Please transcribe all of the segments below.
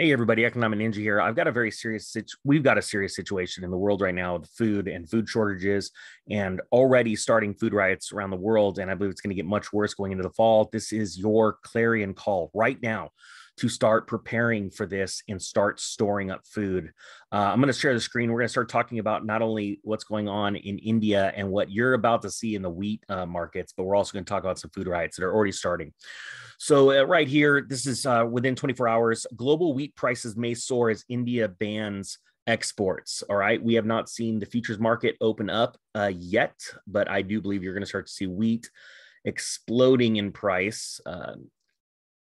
Hey everybody, Economic Ninja here. We've got a serious situation in the world right now with food and food shortages and already starting food riots around the world. And I believe it's going to get much worse going into the fall. This is your clarion call right now to start preparing for this and start storing up food. I'm going to share the screen. We're going to start talking about not only what's going on in India and what you're about to see in the wheat markets, but we're also going to talk about some food riots that are already starting. So right here, this is within 24 hours, global wheat prices may soar as India bans exports. All right. We have not seen the futures market open up yet, but I do believe you're going to start to see wheat exploding in price.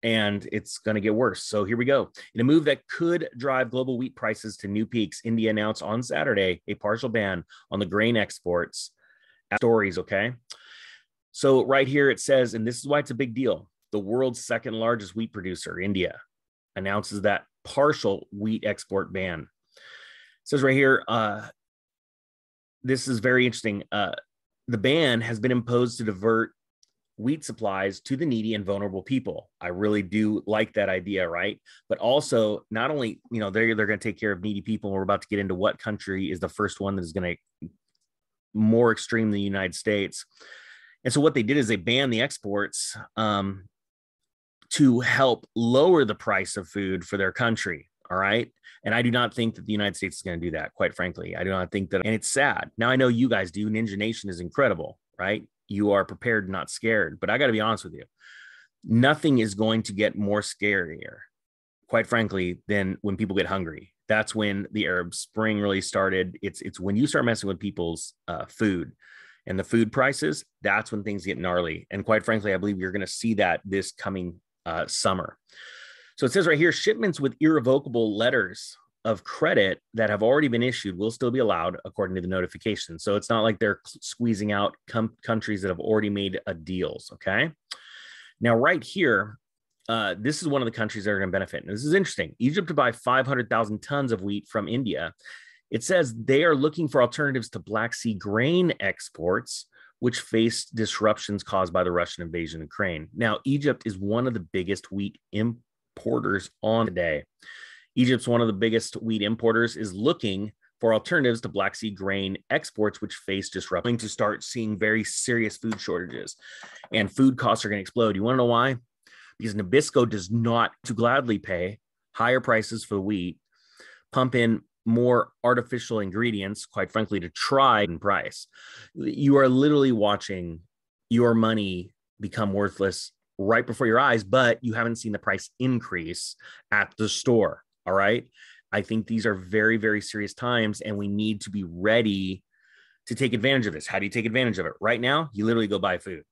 And it's going to get worse. So here we go. In a move that could drive global wheat prices to new peaks, India announced on Saturday a partial ban on the grain exports. Stories, okay? So right here it says, and this is why it's a big deal, the world's second largest wheat producer, India, announces that partial wheat export ban. It says right here, this is very interesting. The ban has been imposed to divert wheat supplies to the needy and vulnerable people. I really do like that idea, right? But also, not only, they're going to take care of needy people. We're about to get into what country is the first one that is going to more extreme than the United States. And so what they did is they banned the exports to help lower the price of food for their country. All right. And I do not think that the United States is going to do that, quite frankly. I do not think that. And it's sad. Now, I know you guys do. Ninja Nation is incredible, right? You are prepared, not scared. But I got to be honest with you. Nothing is going to get more scarier, quite frankly, than when people get hungry. That's when the Arab Spring really started. It's when you start messing with people's food and the food prices, that's when things get gnarly. And quite frankly, I believe you're going to see that this coming summer. So it says right here, shipments with irrevocable letters of credit that have already been issued will still be allowed according to the notification. So it's not like they're squeezing out countries that have already made deals. Okay. Now, right here, this is one of the countries that are going to benefit. And this is interesting. Egypt to buy 500,000 tons of wheat from India. It says they are looking for alternatives to Black Sea grain exports, which face disruptions caused by the Russian invasion of Ukraine. Now, Egypt is one of the biggest wheat importers on today. Egypt's one of the biggest wheat importers is looking for alternatives to Black Sea grain exports, which face disruption to start seeing very serious food shortages, and food costs are going to explode. You want to know why? Because Nabisco does not to gladly pay higher prices for the wheat, pump in more artificial ingredients, quite frankly, to try and price. You are literally watching your money become worthless right before your eyes, but you haven't seen the price increase at the store. All right. I think these are very, very serious times, and we need to be ready to take advantage of this. How do you take advantage of it? Right now, you literally go buy food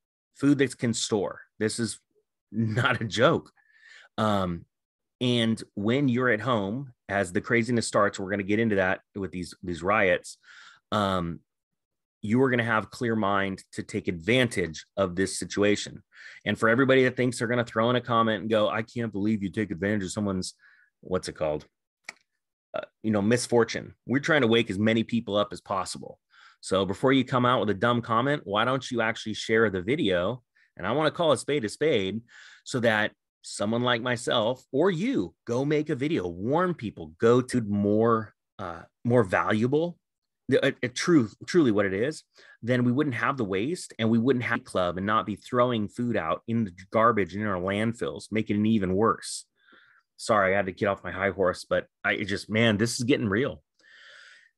that can store. This is not a joke. And when you're at home, as the craziness starts, we're going to get into that with these riots. You are going to have clear mind to take advantage of this situation. And for everybody that thinks they're going to throw in a comment and go, I can't believe you take advantage of someone's, what's it called? Misfortune. We're trying to wake as many people up as possible. So before you come out with a dumb comment, why don't you actually share the video? And I want to call a spade so that someone like myself or you go make a video, warn people, go to more valuable, truly what it is, then we wouldn't have the waste, and we wouldn't have a club and not be throwing food out in the garbage in our landfills, making it even worse. Sorry, I had to get off my high horse, but this is getting real. It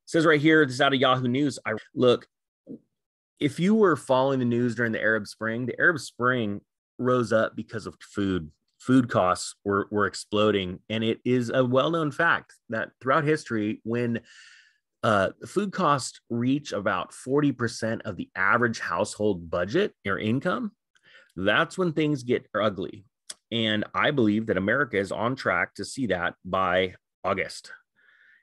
says right here, this is out of Yahoo News. Look, if you were following the news during the Arab Spring rose up because of food. Food costs were exploding. And it is a well-known fact that throughout history, when food costs reach about 40% of the average household budget or income, that's when things get ugly. And I believe that America is on track to see that by August.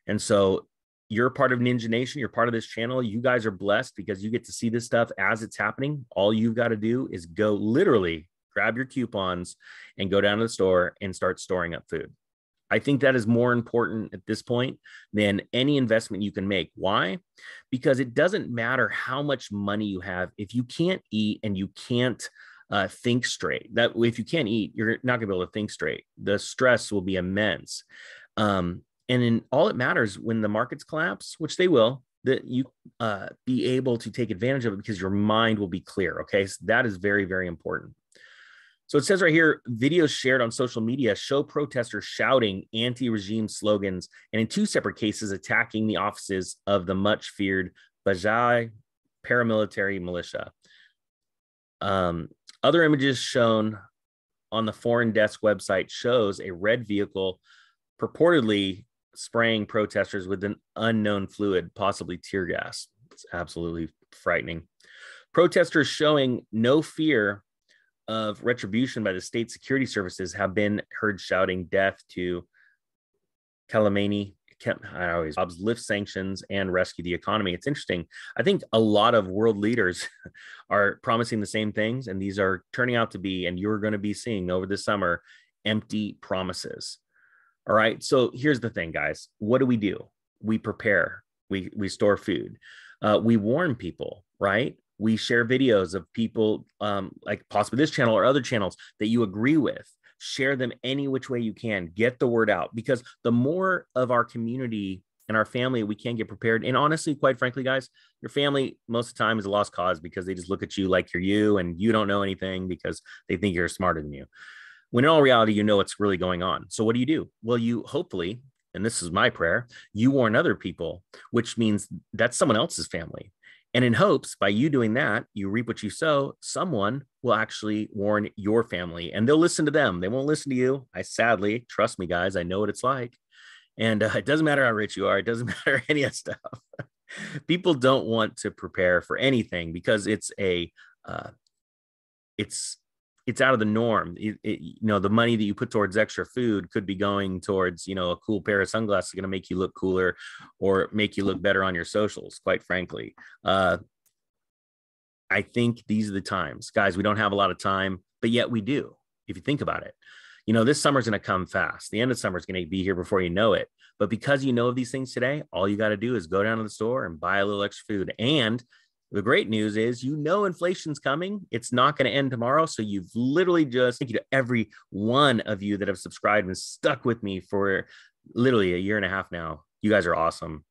And so you're part of Ninja Nation. You're part of this channel. You guys are blessed because you get to see this stuff as it's happening. All you've got to do is go literally grab your coupons and go down to the store and start storing up food. I think that is more important at this point than any investment you can make. Why? Because it doesn't matter how much money you have. If you can't eat and you can't think straight, that if you can't eat, you're not gonna be able to think straight. The stress will be immense. And in all it matters when the markets collapse, which they will, that you be able to take advantage of it because your mind will be clear. Okay. So that is very, very important. So it says right here, videos shared on social media show protesters shouting anti-regime slogans and in 2 separate cases attacking the offices of the much feared Bajai paramilitary militia. Other images shown on the Foreign Desk website shows a red vehicle purportedly spraying protesters with an unknown fluid, possibly tear gas. It's absolutely frightening. Protesters showing no fear of retribution by the state security services have been heard shouting death to Khamenei, lift sanctions and rescue the economy. It's interesting. I think a lot of world leaders are promising the same things, and these are turning out to be, and you're going to be seeing over the summer, empty promises. All right. So here's the thing, guys. What do? We prepare. We store food. We warn people, right? We share videos of people like possibly this channel or other channels that you agree with. Share them any which way you can. Get the word out, because the more of our community and our family we can get prepared. And honestly, quite frankly, guys, your family most of the time is a lost cause because they just look at you like you're you and you don't know anything because they think you're smarter than you. When in all reality, you know what's really going on. So what do? Well, you hopefully, and this is my prayer, you warn other people, which means that's someone else's family. And in hopes, by you doing that, you reap what you sow, someone will actually warn your family and they'll listen to them. They won't listen to you. Sadly, trust me, guys, I know what it's like. And it doesn't matter how rich you are. It doesn't matter any of that stuff. People don't want to prepare for anything because it's out of the norm. The money that you put towards extra food could be going towards, a cool pair of sunglasses going to make you look cooler or make you look better on your socials, quite frankly. I think these are the times, guys. We don't have a lot of time, but yet we do. If you think about it, this summer's going to come fast. The end of summer is going to be here before you know it. But because you know of these things today, all you got to do is go down to the store and buy a little extra food. And the great news is, inflation's coming. It's not going to end tomorrow. So you've literally thank you to every one of you that have subscribed and stuck with me for literally a year and a half now. You guys are awesome.